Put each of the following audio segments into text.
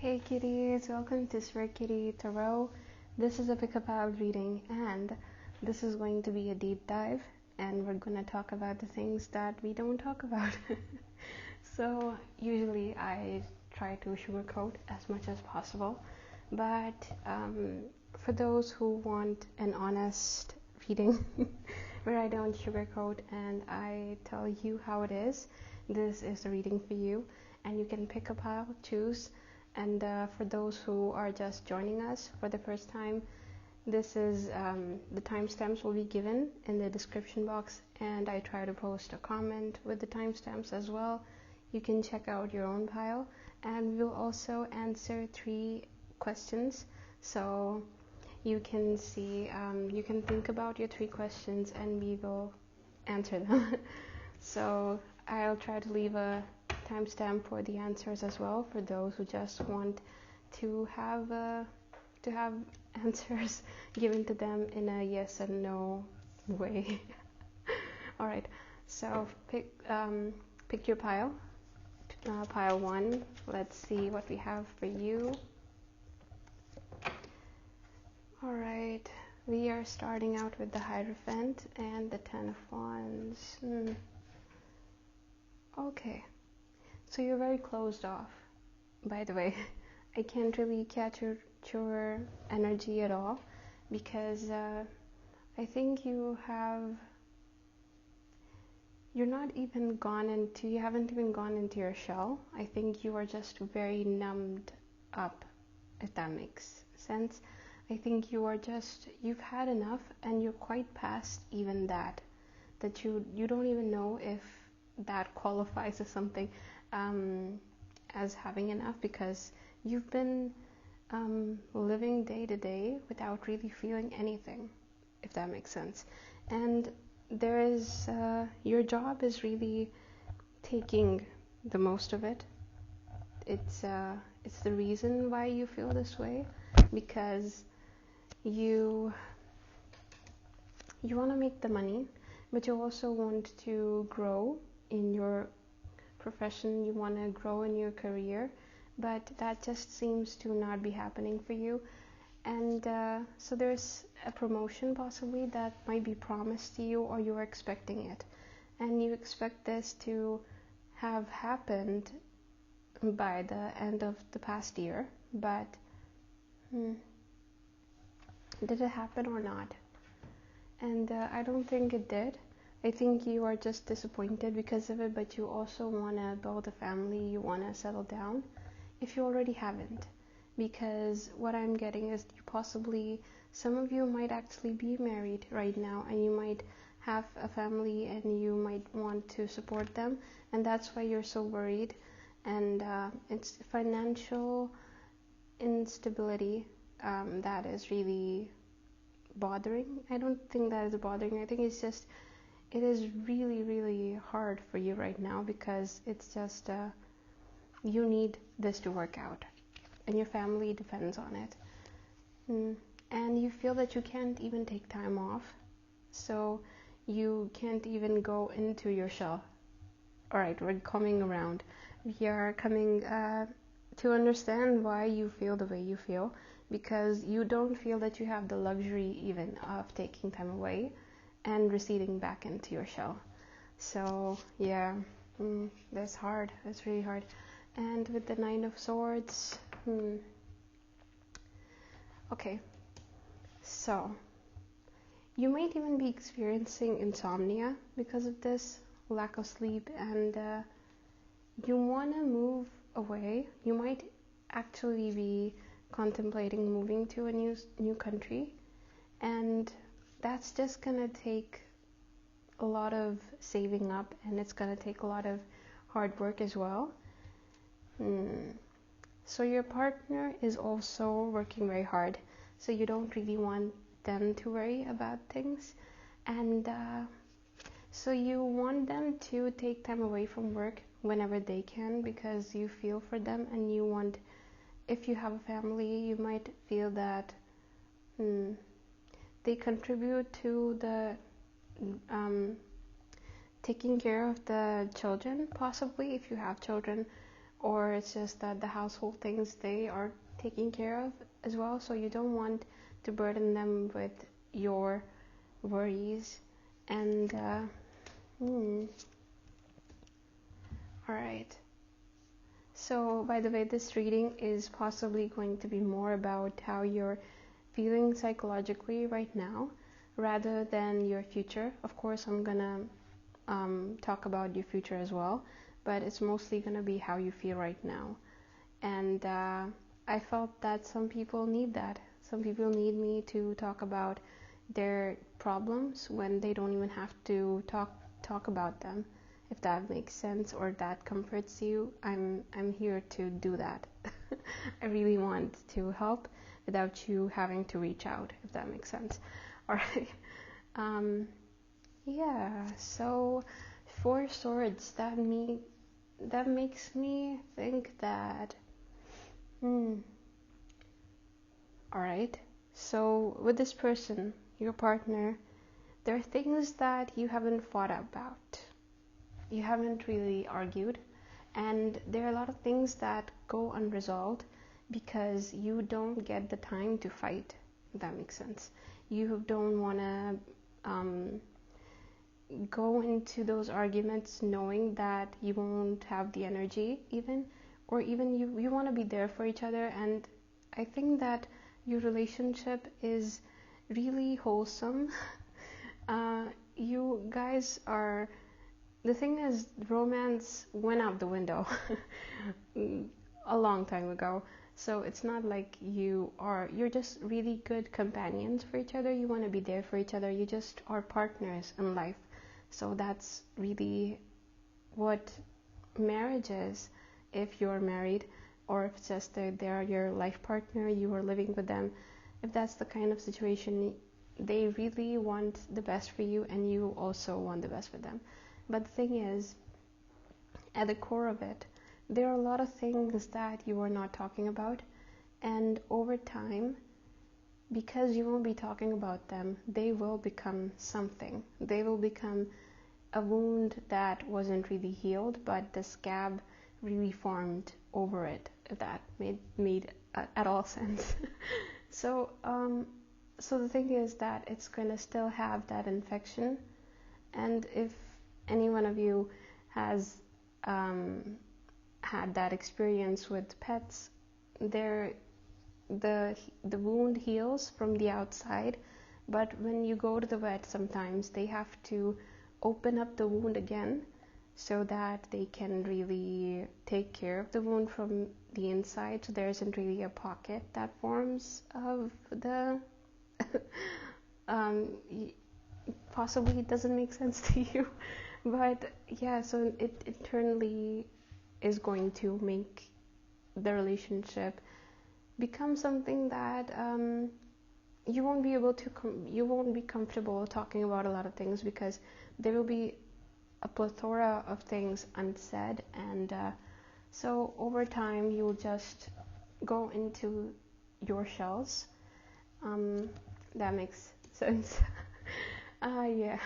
Hey kitties, welcome to Swear Kitty Tarot. This is a pick-up out reading and this is going to be a deep dive and we're going to talk about the things that we don't talk about. So usually I try to sugarcoat as much as possible, but for those who want an honest reading where I don't sugarcoat and I tell you how it is, this is a reading for you and you can pick a pile, choose. And for those who are just joining us for the first time, this is the timestamps will be given in the description box, and I try to post a comment with the timestamps as well. You can check out your own pile, and we'll also answer 3 questions. So you can see, you can think about your 3 questions, and we will answer them. So I'll try to leave a timestamp for the answers as well for those who just want to have answers given to them in a yes and no way. All right, so pick your pile, pile 1. Let's see what we have for you. All right, we are starting out with the Hierophant and the 10 of Wands. Okay. So you're very closed off. By the way, I can't really catch your energy at all because I think you haven't even gone into your shell. I think you are just very numbed up, if that makes sense. I think you've had enough and you're quite past even that you don't even know if that qualifies as something as having enough, because you've been living day to day without really feeling anything, if that makes sense. And there is your job is really taking the most of it. It's the reason why you feel this way, because you want to make the money, but you also want to grow in your profession, you want to grow in your career, but that just seems to not be happening for you. And so there's a promotion possibly that might be promised to you, or you're expecting it, and you expect this to have happened by the end of the past year, but did it happen or not? And I don't think it did. I think you are just disappointed because of it, but you also want to build a family, you want to settle down if you already haven't. Because what I'm getting is some of you might actually be married right now, and you might have a family and you might want to support them, and that's why you're so worried. And it's financial instability that is really bothering. I don't think that is bothering. I think it is really, really hard for you right now, because it's just you need this to work out and your family depends on it. And you feel that you can't even take time off, so you can't even go into your shell. All right, we're coming around. We are coming to understand why you feel the way you feel, because you don't feel that you have the luxury even of taking time away and receding back into your shell. So yeah, that's hard. That's really hard. And with the 9 of Swords, okay, so you might even be experiencing insomnia because of this lack of sleep, and you want to move away. You might actually be contemplating moving to a new country, and that's just gonna take a lot of saving up, and it's gonna take a lot of hard work as well. So your partner is also working very hard, so you don't really want them to worry about things, and so you want them to take time away from work whenever they can, because you feel for them, and you want, if you have a family, you might feel that they contribute to the taking care of the children, possibly if you have children, or it's just that the household things they are taking care of as well, so you don't want to burden them with your worries. And all right. So, by the way, this reading is possibly going to be more about how you're feeling psychologically right now rather than your future. Of course, I'm gonna talk about your future as well, but it's mostly gonna be how you feel right now. And I felt that some people need that. Some people need me to talk about their problems when they don't even have to talk about them. If that makes sense or that comforts you, I'm here to do that. I really want to help without you having to reach out, if that makes sense. All right. Yeah. So, Four Swords. That makes me think that. All right. So with this person, your partner, there are things that you haven't fought about. You haven't really argued, and there are a lot of things that go unresolved because you don't get the time to fight, if that makes sense. You don't want to go into those arguments knowing that you won't have the energy or even you want to be there for each other. And I think that your relationship is really wholesome. You guys are, the thing is, romance went out the window a long time ago. So it's not like you're just really good companions for each other. You want to be there for each other. You just are partners in life. So that's really what marriage is, if you're married, or if it's just that they're your life partner, you are living with them. If that's the kind of situation, they really want the best for you, and you also want the best for them. But the thing is, at the core of it, there are a lot of things that you are not talking about, and over time, because you won't be talking about them, they will become something. They will become a wound that wasn't really healed, but the scab really formed over it, if that made at all sense. So the thing is that it's going to still have that infection, and if any one of you has had that experience with pets, the wound heals from the outside, but when you go to the vet, sometimes they have to open up the wound again so that they can really take care of the wound from the inside, so there isn't really a pocket that forms of the possibly it doesn't make sense to you, but yeah, so it internally is going to make the relationship become something that you won't be able to you won't be comfortable talking about a lot of things, because there will be a plethora of things unsaid, and so over time you'll just go into your shells. That makes sense. Yeah.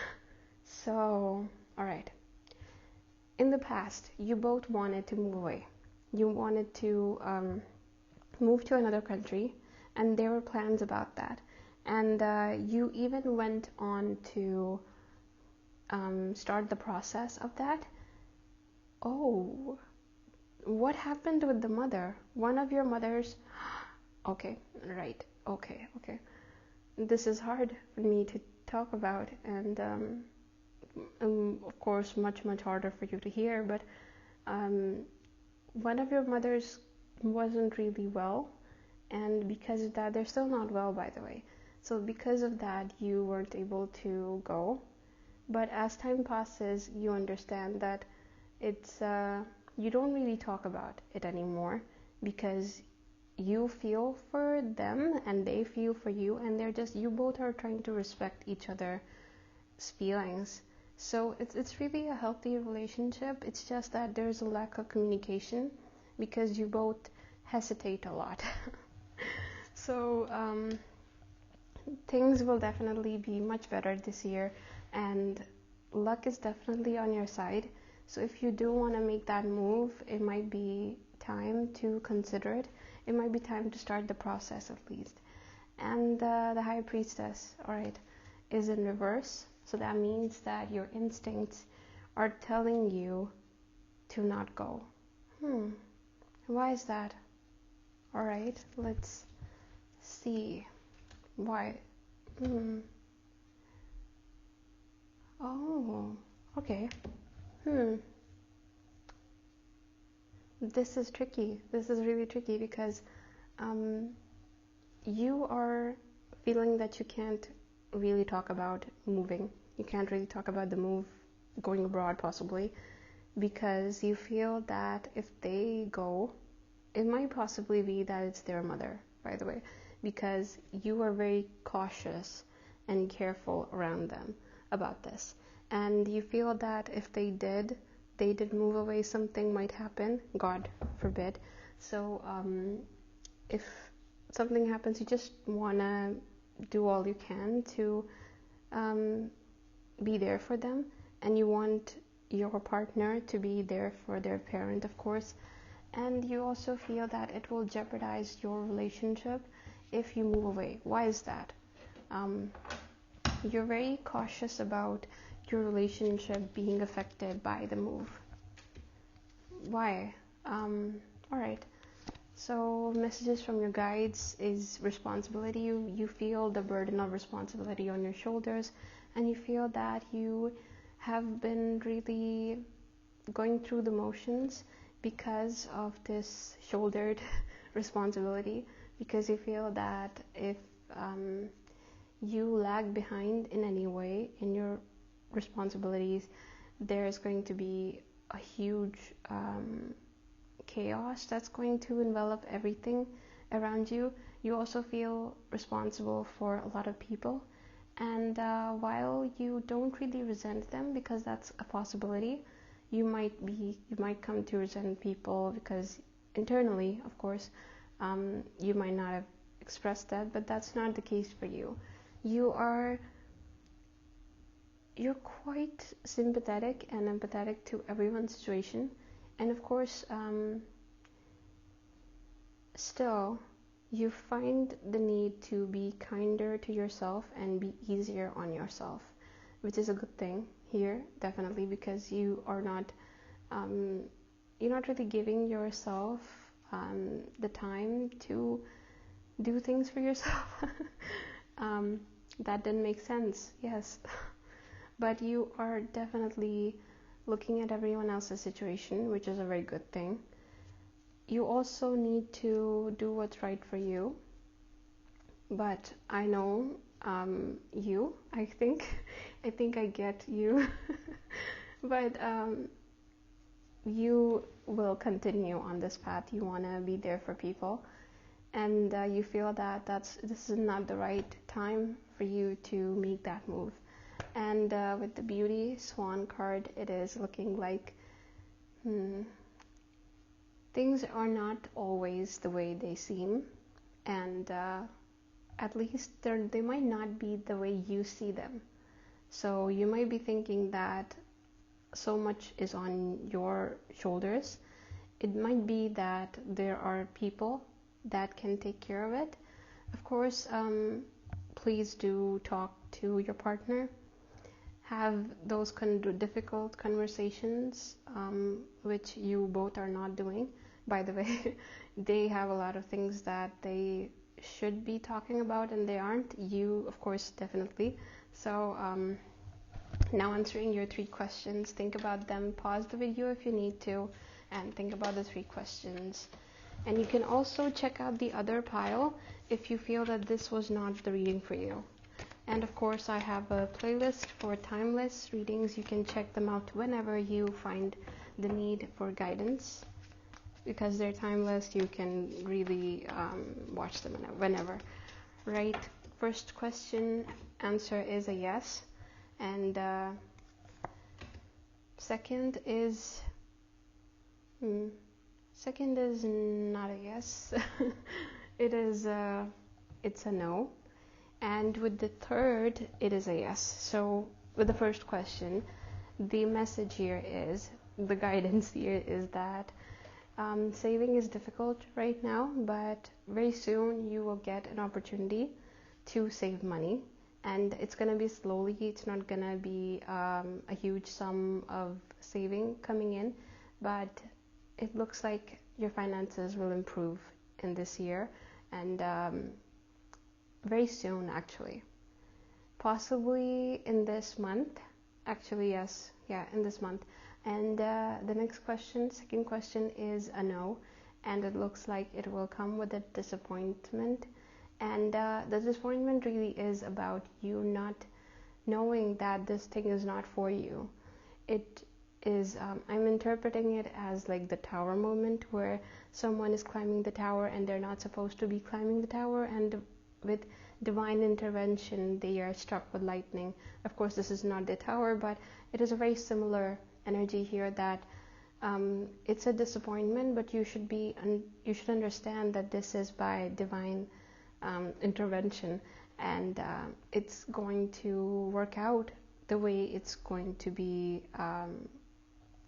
So, all right. In the past, you both wanted to move away. You wanted to move to another country, and there were plans about that. And you even went on to start the process of that. Oh, what happened with the mother? One of your mothers. Okay, right. Okay. This is hard for me to talk about, and of course much harder for you to hear, but one of your mothers wasn't really well, and because of that, they're still not well, by the way. So because of that, you weren't able to go. But as time passes, you understand that it's you don't really talk about it anymore, because you feel for them and they feel for you, and they're just, you both are trying to respect each other's feelings. So it's really a healthy relationship. It's just that there's a lack of communication because you both hesitate a lot. So things will definitely be much better this year, and luck is definitely on your side. So if you do want to make that move, it might be time to consider it. It might be time to start the process at least. And the High Priestess, all right, is in reverse. So that means that your instincts are telling you to not go. Why is that? All right, let's see why. Oh, okay. This is tricky. This is really tricky because you are feeling that you can't really talk about moving. You can't really talk about the move, going abroad possibly, because you feel that if they go, it might possibly be that it's their mother, by the way, because you are very cautious and careful around them about this. And you feel that if they did move away, something might happen, God forbid. So if something happens, you just want to do all you can to be there for them, and you want your partner to be there for their parent, of course. And you also feel that it will jeopardize your relationship if you move away. Why is that? You're very cautious about your relationship being affected by the move. Why? All right. So messages from your guides is responsibility. You feel the burden of responsibility on your shoulders, and you feel that you have been really going through the motions because of this shouldered responsibility, because you feel that if you lag behind in any way in your responsibilities, there's going to be a huge chaos that's going to envelop everything around you. You also feel responsible for a lot of people, and while you don't really resent them, because that's a possibility, you might come to resent people because internally, of course, you might not have expressed that, but that's not the case for you. You're quite sympathetic and empathetic to everyone's situation, and of course, still, you find the need to be kinder to yourself and be easier on yourself, which is a good thing here, definitely, because you're not really giving yourself the time to do things for yourself. That didn't make sense, yes. But you are definitely looking at everyone else's situation, which is a very good thing. You also need to do what's right for you. But I know I think I get you. But you will continue on this path. You want to be there for people, and you feel that this is not the right time for you to make that move. And with the Beauty Swan card, it is looking like things are not always the way they seem, and at least they might not be the way you see them. So you might be thinking that so much is on your shoulders. It might be that there are people that can take care of it. Of course, please do talk to your partner. Have those difficult conversations, which you both are not doing. By the way, they have a lot of things that they should be talking about and they aren't. You, of course, definitely. So now answering your 3 questions, think about them, pause the video if you need to, and think about the 3 questions. And you can also check out the other pile if you feel that this was not the reading for you. And of course, I have a playlist for timeless readings. You can check them out whenever you find the need for guidance. Because they're timeless, you can really watch them whenever. Right? First question, answer is a yes. And second is not a yes. It's a no. And with the third, it is a yes. So with the first question, the message here is, the guidance here is that Saving is difficult right now, but very soon you will get an opportunity to save money, and it's going to be slowly. It's not going to be a huge sum of saving coming in, but it looks like your finances will improve in this year, and very soon, actually, possibly in this month. Actually, yes, yeah, in this month. And the next question, second question, is a no, and it looks like it will come with a disappointment. And the disappointment really is about you not knowing that this thing is not for you. It is, I'm interpreting it as like the tower moment, where someone is climbing the tower and they're not supposed to be climbing the tower, and with divine intervention they are struck with lightning. Of course, this is not the tower, but it is a very similar energy here, that it's a disappointment, but you should understand that this is by divine intervention, and it's going to work out the way it's going to be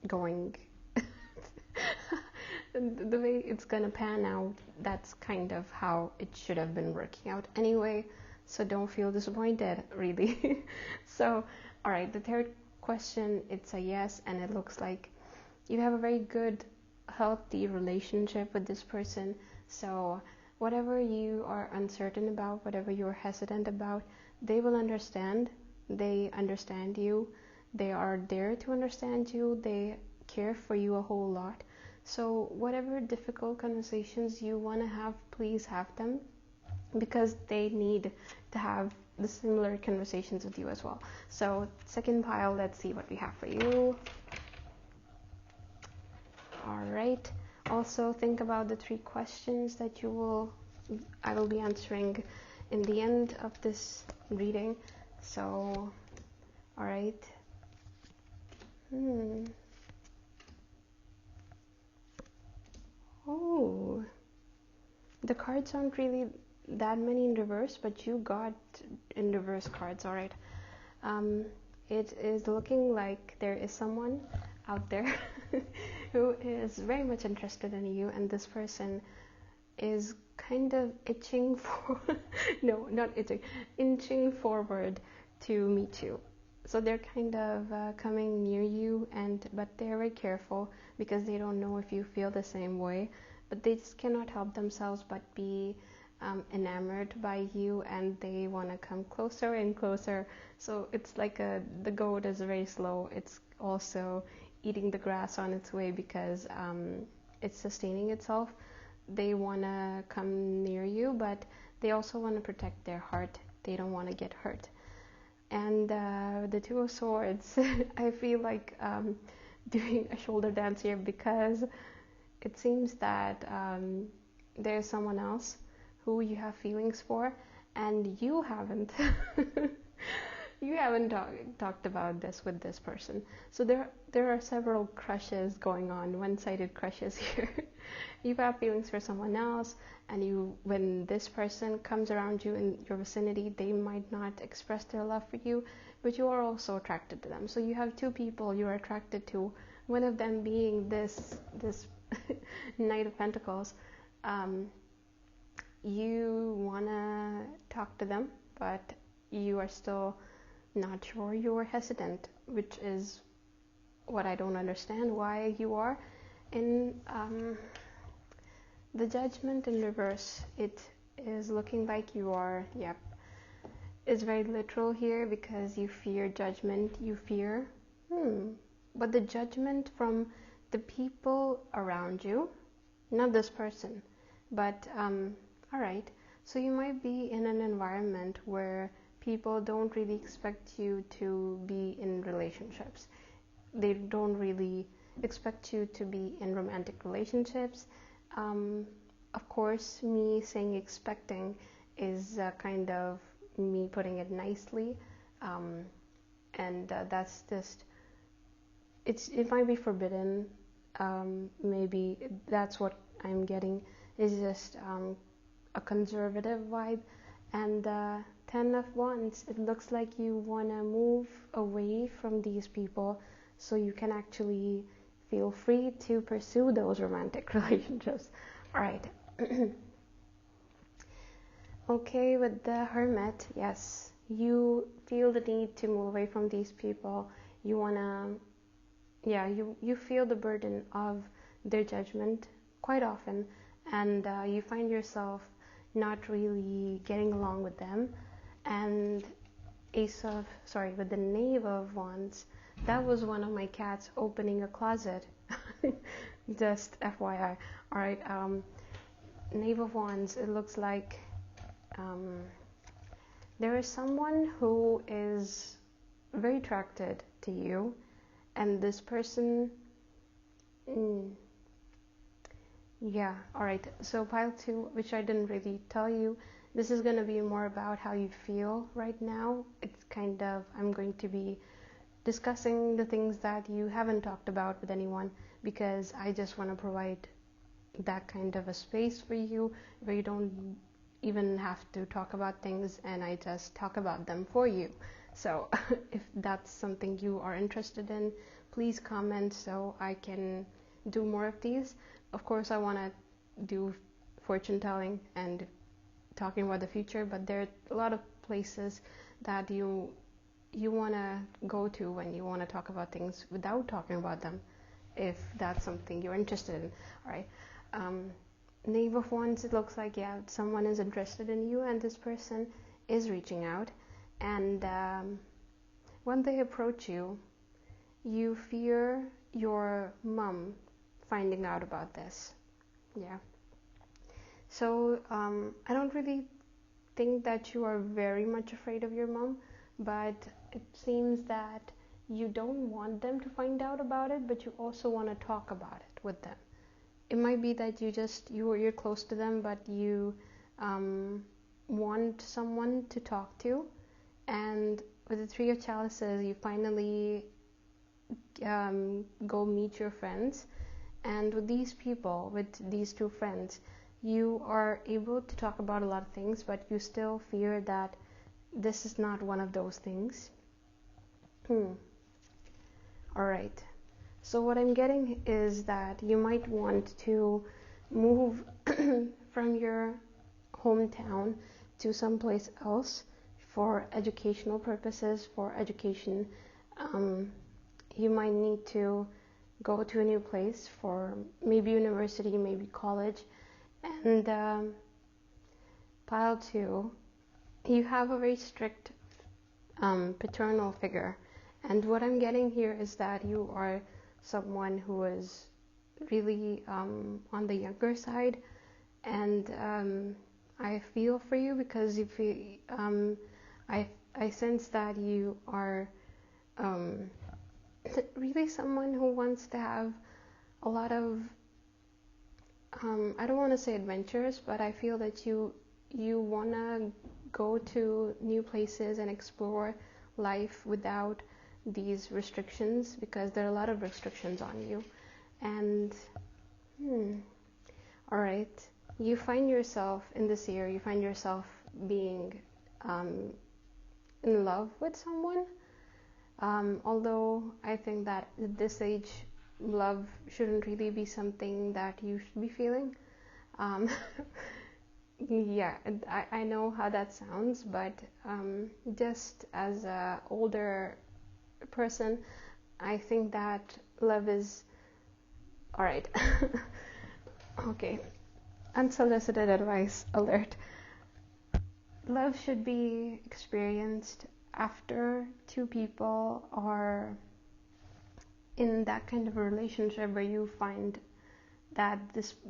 going. The way it's gonna pan out, that's kind of how it should have been working out anyway, so don't feel disappointed, really. So, all right, the third question, it's a yes, and it looks like you have a very good, healthy relationship with this person. So whatever you are uncertain about, whatever you're hesitant about, they will understand. They understand you. They are there to understand you. They care for you a whole lot. So whatever difficult conversations you want to have, please have them, because they need to have the similar conversations with you as well. So second pile, let's see what we have for you. All right. Also think about the 3 questions that I will be answering in the end of this reading. So, all right. Oh, the cards aren't really that many in reverse, but you got in reverse cards. All right. It is looking like there is someone out there who is very much interested in you, and this person is kind of itching for no, not itching, inching forward to meet you. So they're kind of coming near you, but they're very careful, because they don't know if you feel the same way, but they just cannot help themselves but be enamored by you, and they want to come closer and closer. So it's like the goat is very slow. It's also eating the grass on its way, because it's sustaining itself. They want to come near you, but they also want to protect their heart. They don't want to get hurt. And the 2 of Swords, I feel like doing a shoulder dance here, because it seems that there's someone else who you have feelings for, and you haven't talked about this with this person. So there are several crushes going on, one-sided crushes here. You have feelings for someone else, and when this person comes around you in your vicinity, they might not express their love for you, but you are also attracted to them. So you have 2 people you are attracted to, one of them being this Knight of Pentacles. You want to talk to them, but you are still not sure. You are hesitant, which is what I don't understand why you are. In the Judgment in reverse, it is looking like you are, yep, it's very literal here, because you fear judgment. You fear but the judgment from the people around you, not this person, but all right, so you might be in an environment where people don't really expect you to be in relationships. They don't really expect you to be in romantic relationships. Of course, me saying expecting is kind of me putting it nicely, and that's just, it might be forbidden. Maybe that's what I'm getting, is just a conservative vibe. And 10 of Wands, it looks like you want to move away from these people, so you can actually feel free to pursue those romantic relationships. All right. Okay, with the Hermit, yes, you feel the need to move away from these people. You wanna, yeah, you feel the burden of their judgment quite often, and you find yourself not really getting along with them. And with the Knave of Wands, that was one of my cats opening a closet. Just FYI. All right. Knave of Wands, it looks like there is someone who is very attracted to you, and this person, yeah, all right. So pile 2, which I didn't really tell you, this is going to be more about how you feel right now. It's kind of, I'm going to be discussing the things that you haven't talked about with anyone, because I just want to provide that kind of a space for you where you don't even have to talk about things, and I just talk about them for you. So if that's something you are interested in, please comment so I can do more of these. Of course, I want to do fortune telling and talking about the future, but there are a lot of places that you want to go to when you want to talk about things without talking about them, if that's something you're interested in. All right. Knave of Wands, it looks like, yeah, someone is interested in you, and this person is reaching out. And when they approach you, you fear your mom finding out about this. Yeah. So I don't really think that you are very much afraid of your mom, but it seems that you don't want them to find out about it, but you also want to talk about it with them. It might be that you're close to them, but you want someone to talk to. And with the 3 of Chalices, you finally go meet your friends. And with these people, with these 2 friends, you are able to talk about a lot of things, but you still fear that this is not one of those things. All right. So what I'm getting is that you might want to move from your hometown to someplace else for educational purposes, for education. You might need to go to a new place for maybe university, maybe college. And pile 2, you have a very strict paternal figure. And what I'm getting here is that you are someone who is really on the younger side, and I feel for you, because I sense that you are really someone who wants to have a lot of I don't want to say adventures, but I feel that you want to go to new places and explore life without these restrictions, because there are a lot of restrictions on you. And all right, you find yourself in this year, you find yourself being in love with someone, although I think that at this age love shouldn't really be something that you should be feeling. Yeah, I know how that sounds, but just as an older person, I think that love is alright. Okay, unsolicited advice alert. Love should be experienced after 2 people are in that kind of a relationship where you find that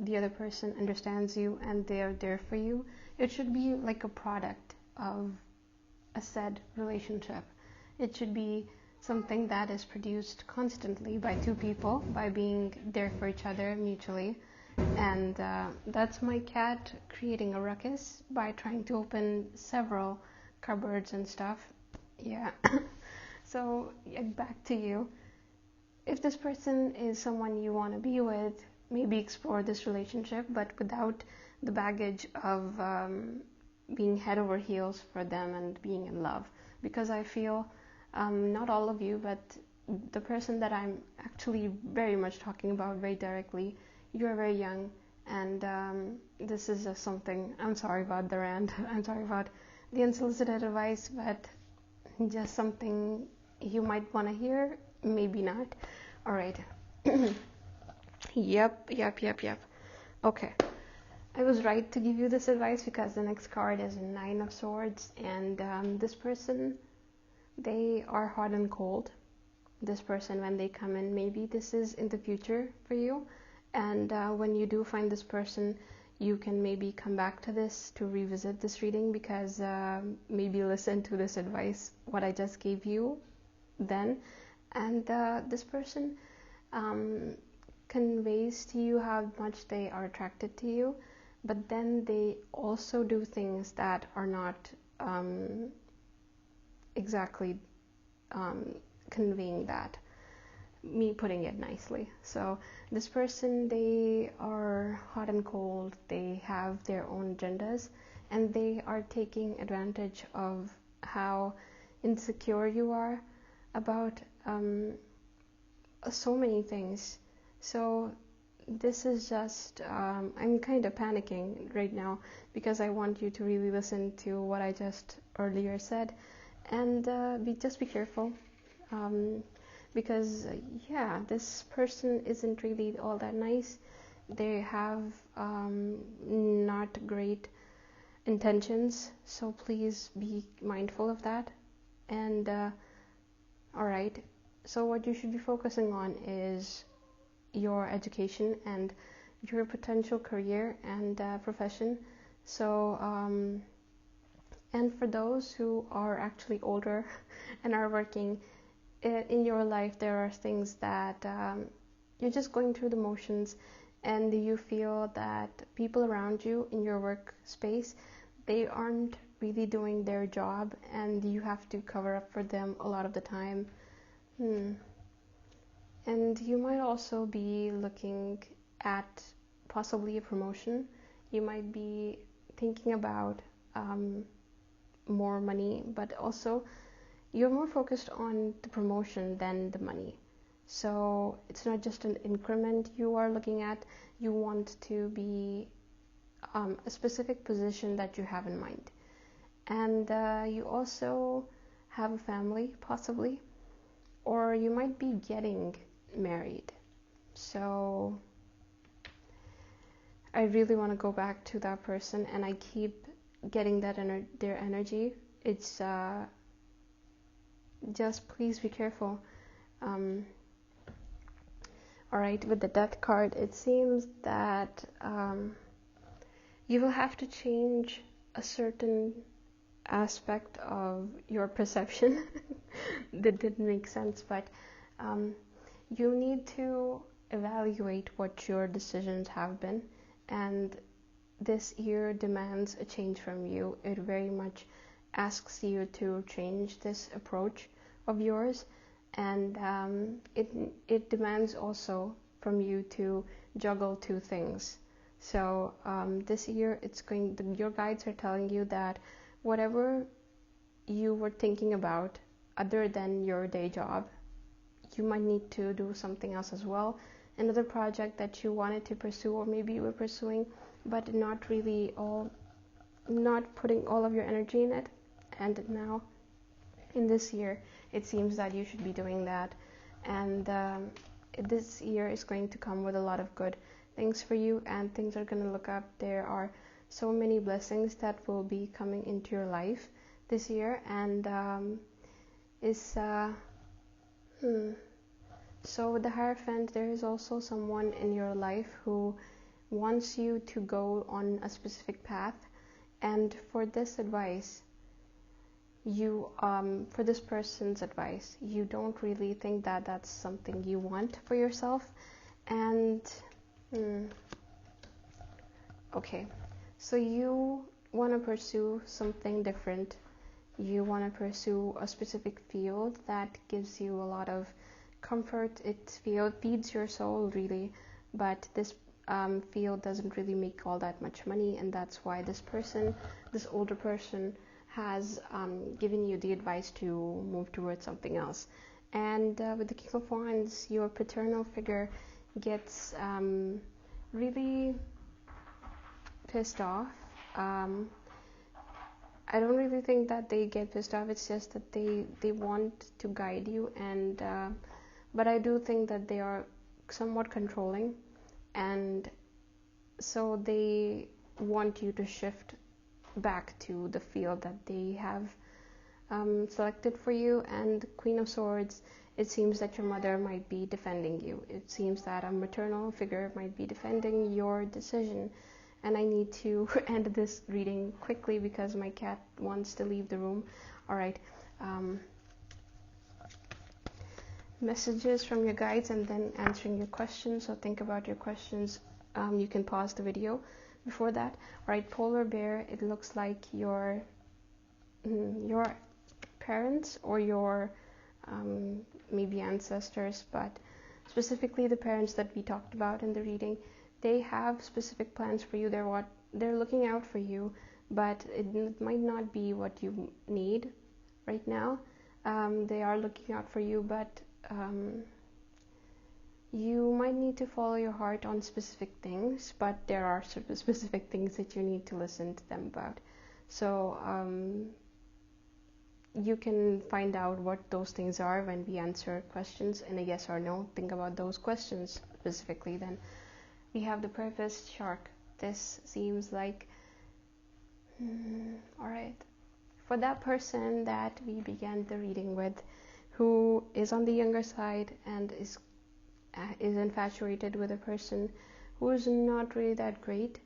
the other person understands you and they're there for you. It should be like a product of a said relationship. It should be something that is produced constantly by 2 people, by being there for each other mutually. And that's my cat creating a ruckus by trying to open several cupboards and stuff. Yeah. So back to you. If this person is someone you want to be with, maybe explore this relationship, but without the baggage of being head over heels for them and being in love. Because I feel, not all of you, but the person that I'm actually very much talking about very directly, you're very young, and this is just something. I'm sorry about the rant. I'm sorry about the unsolicited advice, but just something you might want to hear, maybe not. All right. Yep. Okay. I was right to give you this advice because the next card is a Nine of Swords, and this person, they are hot and cold. This person, when they come in, maybe this is in the future for you, and when you do find this person, you can maybe come back to this to revisit this reading, because maybe listen to this advice what I just gave you then, and this person conveys to you how much they are attracted to you, but then they also do things that are not exactly conveying that, me putting it nicely. So this person, they are hot and cold, they have their own agendas, and they are taking advantage of how insecure you are about so many things. So this is just I'm kind of panicking right now because I want you to really listen to what I just earlier said, and be careful, because yeah, this person isn't really all that nice. They have not great intentions, so please be mindful of that. And all right, so what you should be focusing on is your education and your potential career and profession. So and for those who are actually older and are working in your life, there are things that you're just going through the motions, and you feel that people around you in your workspace, they aren't really doing their job, and you have to cover up for them a lot of the time. And you might also be looking at possibly a promotion. You might be thinking about more money, but also you're more focused on the promotion than the money. So it's not just an increment you are looking at. You want to be a specific position that you have in mind. And you also have a family, possibly, or you might be getting married. So I really want to go back to that person, and I keep getting that their energy. It's just please be careful. Alright, with the Death card, it seems that you will have to change a certain aspect of your perception. That didn't make sense, but you need to evaluate what your decisions have been, and this year demands a change from you. It very much asks you to change this approach of yours, and it demands also from you to juggle two things. So this year, your guides are telling you that whatever you were thinking about other than your day job, you might need to do something else as well, another project that you wanted to pursue, or maybe you were pursuing but not putting all of your energy in it, and now in this year it seems that you should be doing that. And this year is going to come with a lot of good things for you, and things are going to look up. There are so many blessings that will be coming into your life this year, and so with the Hierophant, there is also someone in your life who wants you to go on a specific path, and for this advice, for this person's advice, you don't really think that that's something you want for yourself. And okay, so you want to pursue something different. You want to pursue a specific field that gives you a lot of comfort. It feeds your soul, really, but this field doesn't really make all that much money, and that's why this older person has given you the advice to move towards something else. And with the King of Wands, your paternal figure gets really pissed off. I don't really think that they get pissed off. It's just that they want to guide you, and but I do think that they are somewhat controlling, and so they want you to shift back to the field that they have selected for you. And Queen of Swords, it seems that your mother might be defending you. It seems that a maternal figure might be defending your decision. And I need to end this reading quickly because my cat wants to leave the room. All right. Messages from your guides and then answering your questions. So think about your questions. You can pause the video before that. All right, polar bear, it looks like your parents or your maybe ancestors, but specifically the parents that we talked about in the reading, they have specific plans for you. They're looking out for you, but it might not be what you need right now. They are looking out for you, but you might need to follow your heart on specific things, but there are specific things that you need to listen to them about. So you can find out what those things are when we answer questions in a yes or no. Think about those questions specifically. Then we have the purpose shark. This seems like all right, for that person that we began the reading with, who is on the younger side and is infatuated with a person who is not really that great,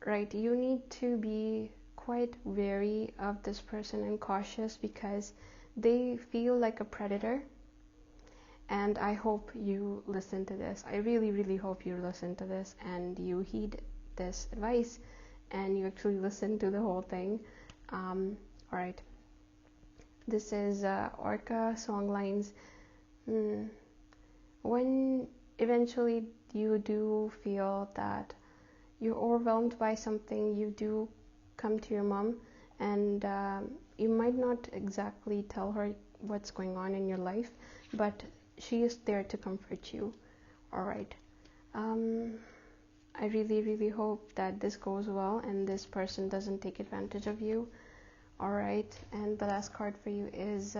right? You need to be quite wary of this person and cautious because they feel like a predator. And I hope you listen to this. I really, really hope you listen to this and you heed this advice and you actually listen to the whole thing. All right. This is Orca songlines. When eventually you do feel that you're overwhelmed by something, you do come to your mom, and you might not exactly tell her what's going on in your life, but she is there to comfort you. All right. I really, really hope that this goes well and this person doesn't take advantage of you. All right. And the last card for you is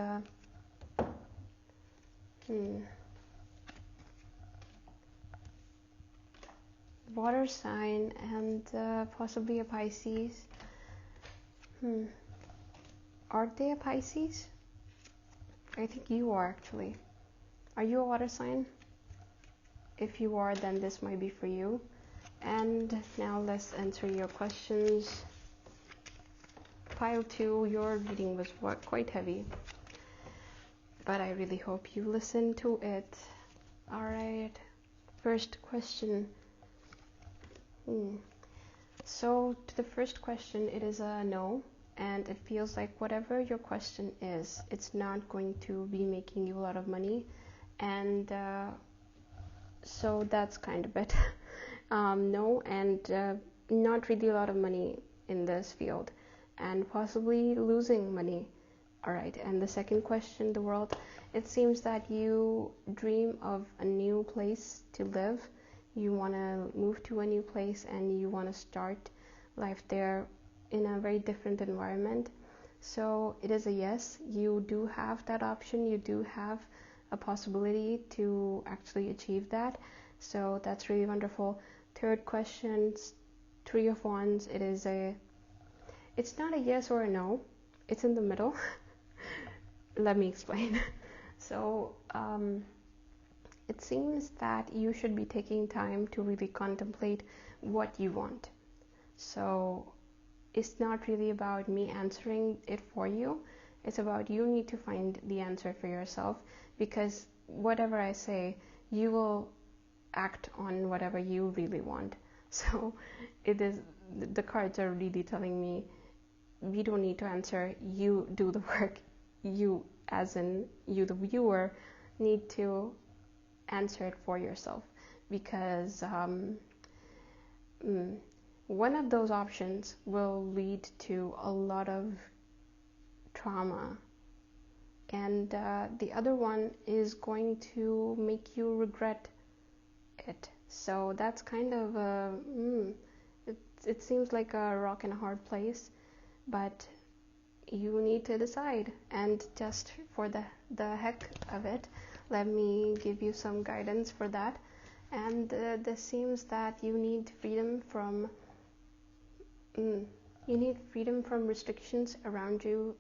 water sign and possibly a Pisces. Are they a Pisces? I think you are actually. Are you a water sign? If you are, then this might be for you. And now let's answer your questions. Pile 2, your reading was quite heavy, but I really hope you listen to it. All right. First question. So to the first question, it is a no, and it feels like whatever your question is, it's not going to be making you a lot of money, and so that's kind of it. No, and not really a lot of money in this field, and possibly losing money. All right. And the second question, the world, it seems that you dream of a new place to live. You want to move to a new place and you want to start life there in a very different environment. So it is a yes. You do have that option. You do have a possibility to actually achieve that. So that's really wonderful. Third question, 3 of Wands. It's not a yes or a no. It's in the middle. Let me explain. So it seems that you should be taking time to really contemplate what you want. So it's not really about me answering it for you. It's about you need to find the answer for yourself, because whatever I say, you will act on whatever you really want. So it is, the cards are really telling me we don't need to answer, you do the work. You, as in you the viewer, need to answer it for yourself, because one of those options will lead to a lot of trauma and the other one is going to make you regret it. So that's kind of it seems like a rock and a hard place, but you need to decide. And just for the heck of it, let me give you some guidance for that. And this seems that you need freedom from restrictions around you,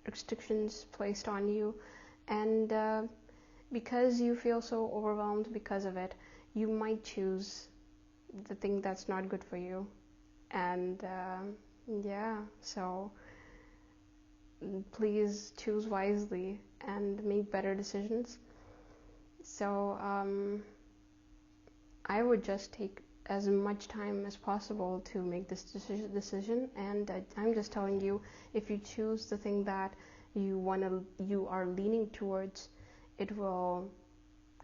restrictions placed on you, and because you feel so overwhelmed because of it, you might choose the thing that's not good for you. And so please choose wisely and make better decisions. So I would just take as much time as possible to make this decision, and I'm just telling you, if you choose the thing that you are leaning towards, it will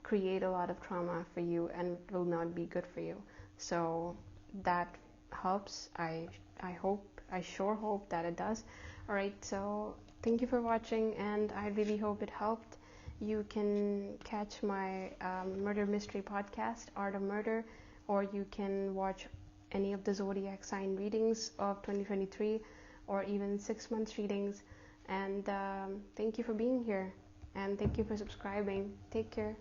create a lot of trauma for you and it will not be good for you. So that helps. I sure hope that it does. Alright, so thank you for watching, and I really hope it helped. You can catch my murder mystery podcast, Art of Murder, or you can watch any of the zodiac sign readings of 2023, or even 6 months readings. And thank you for being here, and thank you for subscribing. Take care.